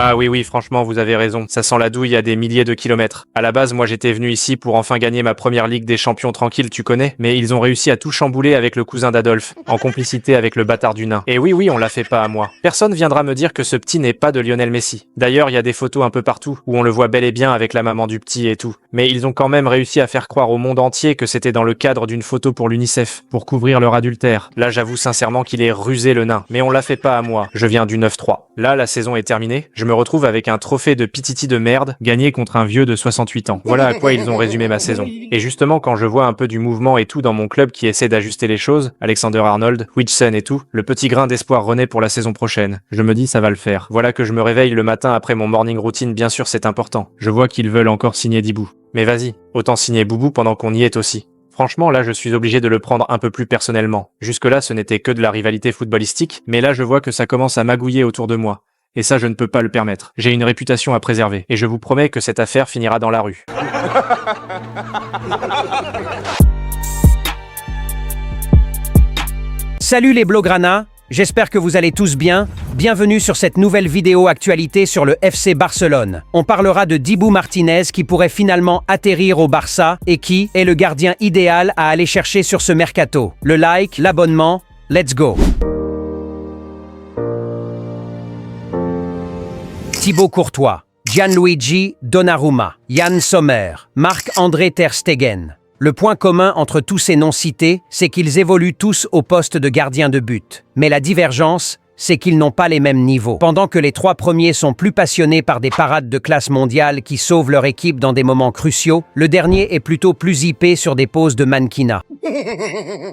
Ah oui, oui, franchement, vous avez raison. Ça sent la douille à des milliers de kilomètres. À la base, moi j'étais venu ici pour enfin gagner ma première Ligue des Champions tranquille, tu connais. Mais ils ont réussi à tout chambouler avec le cousin d'Adolphe, en complicité avec le bâtard du nain. Et oui, oui, on l'a fait pas à moi. Personne viendra me dire que ce petit n'est pas de Lionel Messi. D'ailleurs, il y a des photos un peu partout, où on le voit bel et bien avec la maman du petit et tout. Mais ils ont quand même réussi à faire croire au monde entier que c'était dans le cadre d'une photo pour l'UNICEF, pour couvrir leur adultère. Là, j'avoue sincèrement qu'il est rusé le nain. Mais on l'a fait pas à moi. Je viens du 9-3. Là, la saison est terminée. Je me retrouve avec un trophée de pititi de merde, gagné contre un vieux de 68 ans. Voilà à quoi ils ont résumé ma saison. Et justement, quand je vois un peu du mouvement et tout dans mon club qui essaie d'ajuster les choses, Alexander-Arnold, Widson et tout, le petit grain d'espoir renaît pour la saison prochaine. Je me dis ça va le faire. Voilà que je me réveille le matin après mon morning routine, bien sûr c'est important. Je vois qu'ils veulent encore signer Dibou. Mais vas-y, autant signer Boubou pendant qu'on y est aussi. Franchement, là, je suis obligé de le prendre un peu plus personnellement. Jusque-là, ce n'était que de la rivalité footballistique, mais là, je vois que ça commence à magouiller autour de moi. Et ça, je ne peux pas le permettre. J'ai une réputation à préserver. Et je vous promets que cette affaire finira dans la rue. Salut les Blaugrana, j'espère que vous allez tous bien. Bienvenue sur cette nouvelle vidéo actualité sur le FC Barcelone. On parlera de Dibou Martinez qui pourrait finalement atterrir au Barça et qui est le gardien idéal à aller chercher sur ce mercato. Le like, l'abonnement, let's go! Thibaut Courtois, Gianluigi Donnarumma, Yann Sommer, Marc-André Ter Stegen. Le point commun entre tous ces noms cités, c'est qu'ils évoluent tous au poste de gardien de but. Mais la divergence, c'est qu'ils n'ont pas les mêmes niveaux. Pendant que les trois premiers sont plus passionnés par des parades de classe mondiale qui sauvent leur équipe dans des moments cruciaux, le dernier est plutôt plus hypé sur des poses de mannequinat.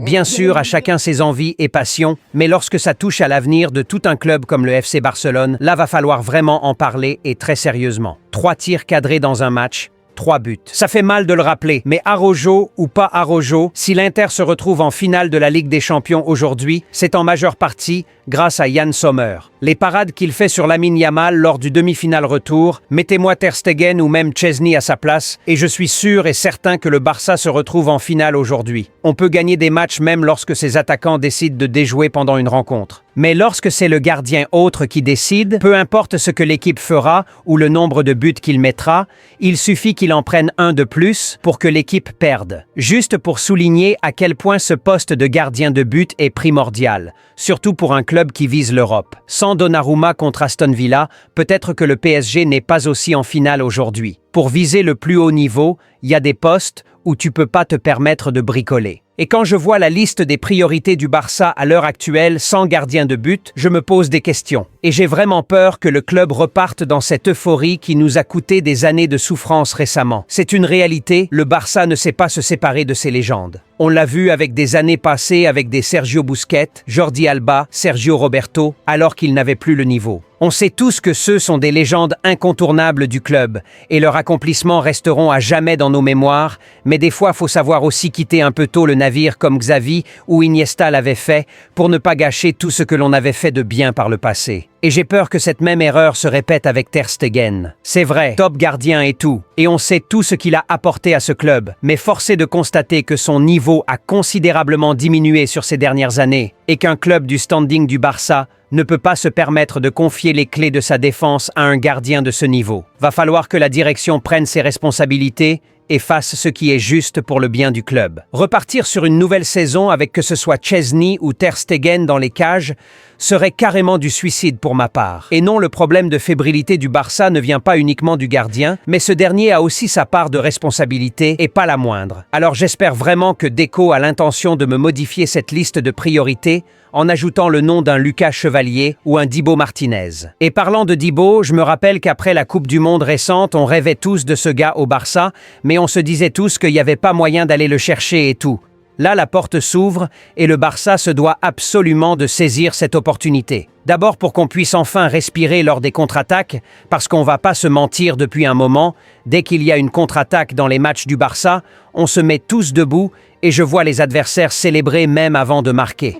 Bien sûr, à chacun ses envies et passions, mais lorsque ça touche à l'avenir de tout un club comme le FC Barcelone, là va falloir vraiment en parler et très sérieusement. 3 tirs cadrés dans un match, 3 buts. Ça fait mal de le rappeler, mais Araujo ou pas Araujo, si l'Inter se retrouve en finale de la Ligue des Champions aujourd'hui, c'est en majeure partie grâce à Yann Sommer. Les parades qu'il fait sur Lamine Yamal lors du demi-finale retour, mettez-moi Ter Stegen ou même Chesney à sa place, et je suis sûr et certain que le Barça se retrouve en finale aujourd'hui. On peut gagner des matchs même lorsque ses attaquants décident de déjouer pendant une rencontre. Mais lorsque c'est le gardien autre qui décide, peu importe ce que l'équipe fera ou le nombre de buts qu'il mettra, il suffit qu'il en prenne un de plus pour que l'équipe perde. Juste pour souligner à quel point ce poste de gardien de but est primordial, surtout pour un club qui vise l'Europe. Sans Donnarumma contre Aston Villa, peut-être que le PSG n'est pas aussi en finale aujourd'hui. Pour viser le plus haut niveau, il y a des postes où tu peux pas te permettre de bricoler. Et quand je vois la liste des priorités du Barça à l'heure actuelle sans gardien de but, je me pose des questions. Et j'ai vraiment peur que le club reparte dans cette euphorie qui nous a coûté des années de souffrance récemment. C'est une réalité, le Barça ne sait pas se séparer de ses légendes. On l'a vu avec des années passées avec des Sergio Busquets, Jordi Alba, Sergio Roberto, alors qu'ils n'avaient plus le niveau. On sait tous que ceux sont des légendes incontournables du club et leurs accomplissements resteront à jamais dans nos mémoires, mais des fois, faut savoir aussi quitter un peu tôt le navire comme Xavi ou Iniesta l'avait fait pour ne pas gâcher tout ce que l'on avait fait de bien par le passé. Et j'ai peur que cette même erreur se répète avec Ter Stegen. C'est vrai, top gardien et tout, et on sait tout ce qu'il a apporté à ce club, mais force est de constater que son niveau a considérablement diminué sur ces dernières années et qu'un club du standing du Barça ne peut pas se permettre de confier les clés de sa défense à un gardien de ce niveau. Va falloir que la direction prenne ses responsabilités et fasse ce qui est juste pour le bien du club. Repartir sur une nouvelle saison avec que ce soit Chesney ou Ter Stegen dans les cages serait carrément du suicide pour ma part. Et non, le problème de fébrilité du Barça ne vient pas uniquement du gardien, mais ce dernier a aussi sa part de responsabilité et pas la moindre. Alors j'espère vraiment que Deco a l'intention de me modifier cette liste de priorités en ajoutant le nom d'un Lucas Chevalier ou un Dibou Martinez. Et parlant de Dibou, je me rappelle qu'après la Coupe du Monde récente, on rêvait tous de ce gars au Barça, mais on se disait tous qu'il n'y avait pas moyen d'aller le chercher et tout. Là, la porte s'ouvre et le Barça se doit absolument de saisir cette opportunité. D'abord pour qu'on puisse enfin respirer lors des contre-attaques, parce qu'on va pas se mentir depuis un moment, dès qu'il y a une contre-attaque dans les matchs du Barça, on se met tous debout et je vois les adversaires célébrer même avant de marquer.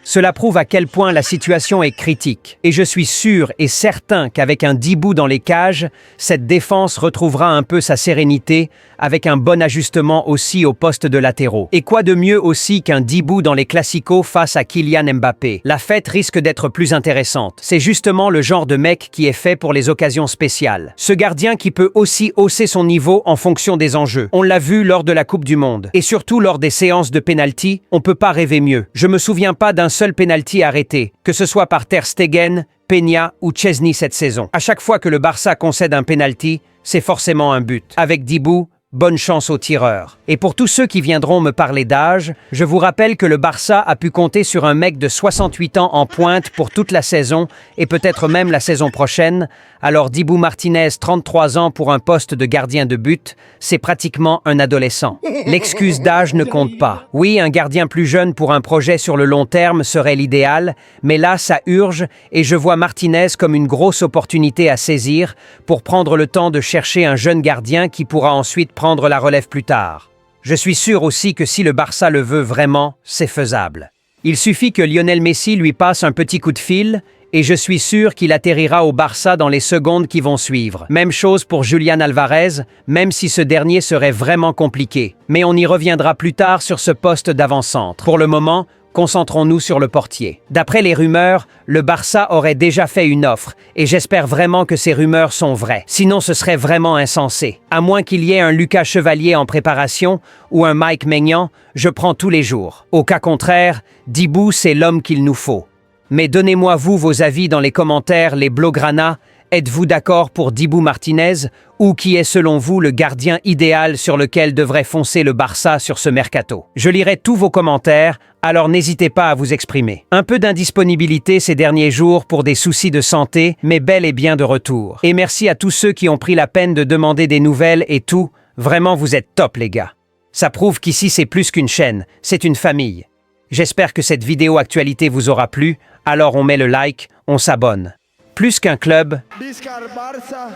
Cela prouve à quel point la situation est critique. Et je suis sûr et certain qu'avec un Dibou dans les cages, cette défense retrouvera un peu sa sérénité, avec un bon ajustement aussi au poste de latéraux. Et quoi de mieux aussi qu'un Dibou dans les classicos face à Kylian Mbappé? La fête risque d'être plus intéressante. C'est justement le genre de mec qui est fait pour les occasions spéciales. Ce gardien qui peut aussi hausser son niveau en fonction des enjeux. On l'a vu lors de la Coupe du Monde. Et surtout lors des séances de pénalty, on peut pas rêver mieux. Je me souviens pas d'un seul pénalty arrêté, que ce soit par Ter Stegen, Peña ou Chesney cette saison. À chaque fois que le Barça concède un pénalty, c'est forcément un but. Avec Dibou, bonne chance aux tireurs. Et pour tous ceux qui viendront me parler d'âge, je vous rappelle que le Barça a pu compter sur un mec de 68 ans en pointe pour toute la saison et peut-être même la saison prochaine. Alors Dibou Martinez, 33 ans pour un poste de gardien de but, c'est pratiquement un adolescent. L'excuse d'âge ne compte pas. Oui, un gardien plus jeune pour un projet sur le long terme serait l'idéal, mais là ça urge et je vois Martinez comme une grosse opportunité à saisir pour prendre le temps de chercher un jeune gardien qui pourra ensuite prendre la relève plus tard. Je suis sûr aussi que si le Barça le veut vraiment, c'est faisable. Il suffit que Lionel Messi lui passe un petit coup de fil et je suis sûr qu'il atterrira au Barça dans les secondes qui vont suivre. Même chose pour Julián Alvarez, même si ce dernier serait vraiment compliqué. Mais on y reviendra plus tard sur ce poste d'avant-centre. Pour le moment, concentrons-nous sur le portier. D'après les rumeurs, le Barça aurait déjà fait une offre, et j'espère vraiment que ces rumeurs sont vraies. Sinon, ce serait vraiment insensé. À moins qu'il y ait un Lucas Chevalier en préparation, ou un Mike Maignan, je prends tous les jours. Au cas contraire, Dibou, c'est l'homme qu'il nous faut. Mais donnez-moi vous vos avis dans les commentaires, les Blaugrana. Êtes-vous d'accord pour Dibou Martinez ou qui est selon vous le gardien idéal sur lequel devrait foncer le Barça sur ce mercato? Je lirai tous vos commentaires, alors n'hésitez pas à vous exprimer. Un peu d'indisponibilité ces derniers jours pour des soucis de santé, mais bel et bien de retour. Et merci à tous ceux qui ont pris la peine de demander des nouvelles et tout. Vraiment, vous êtes top les gars. Ça prouve qu'ici c'est plus qu'une chaîne, c'est une famille. J'espère que cette vidéo actualité vous aura plu, alors on met le like, on s'abonne. Plus qu'un club, Visca Barça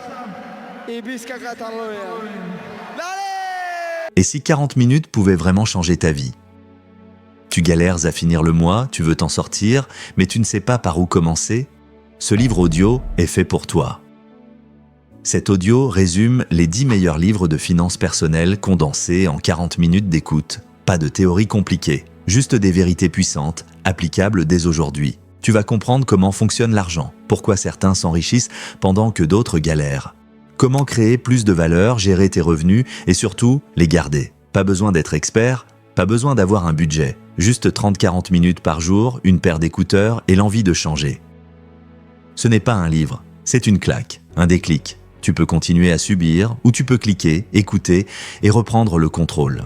et Visca Catalunya. Et si 40 minutes pouvaient vraiment changer ta vie? Tu galères à finir le mois, tu veux t'en sortir, mais tu ne sais pas par où commencer? Ce livre audio est fait pour toi. Cet audio résume les 10 meilleurs livres de finances personnelles condensés en 40 minutes d'écoute. Pas de théorie compliquée, juste des vérités puissantes, applicables dès aujourd'hui. Tu vas comprendre comment fonctionne l'argent, pourquoi certains s'enrichissent pendant que d'autres galèrent. Comment créer plus de valeur, gérer tes revenus et surtout les garder. Pas besoin d'être expert, pas besoin d'avoir un budget. Juste 30-40 minutes par jour, une paire d'écouteurs et l'envie de changer. Ce n'est pas un livre, c'est une claque, un déclic. Tu peux continuer à subir ou tu peux cliquer, écouter et reprendre le contrôle.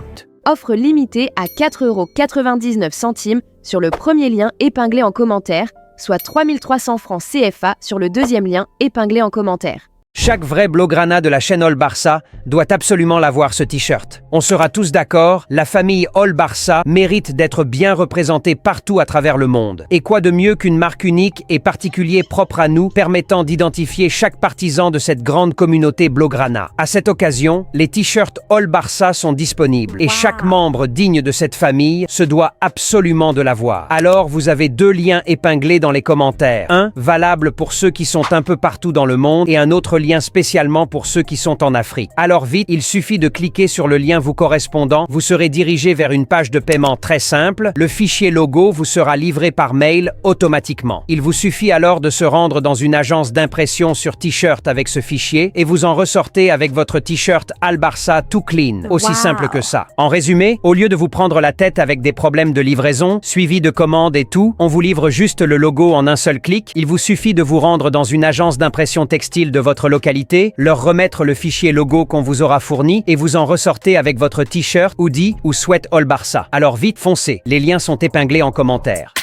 Offre limitée à 4,99 € sur le premier lien épinglé en commentaire, soit 3300 francs CFA sur le deuxième lien épinglé en commentaire. chaque vrai Blaugrana de la chaîne All Barça doit absolument l'avoir ce t-shirt. On sera tous d'accord, la famille All Barça mérite d'être bien représentée partout à travers le monde. Et quoi de mieux qu'une marque unique et particulier propre à nous, permettant d'identifier chaque partisan de cette grande communauté Blaugrana. À cette occasion, les t-shirts All Barça sont disponibles et chaque membre digne de cette famille se doit absolument de l'avoir. Alors vous avez deux liens épinglés dans les commentaires. Un valable pour ceux qui sont un peu partout dans le monde et un autre lien spécialement pour ceux qui sont en Afrique. Alors vite, il suffit de cliquer sur le lien vous correspondant, vous serez dirigé vers une page de paiement très simple. Le fichier logo vous sera livré par mail automatiquement. Il vous suffit alors de se rendre dans une agence d'impression sur t-shirt avec ce fichier et vous en ressortez avec votre t-shirt Al Barça tout clean. Aussi simple que ça. En résumé, au lieu de vous prendre la tête avec des problèmes de livraison, suivi de commandes et tout, on vous livre juste le logo en un seul clic. Il vous suffit de vous rendre dans une agence d'impression textile de votre localité, leur remettre le fichier logo qu'on vous aura fourni et vous en ressortez avec votre t-shirt, hoodie ou sweat All Barça. Alors vite, foncez. Les liens sont épinglés en commentaire.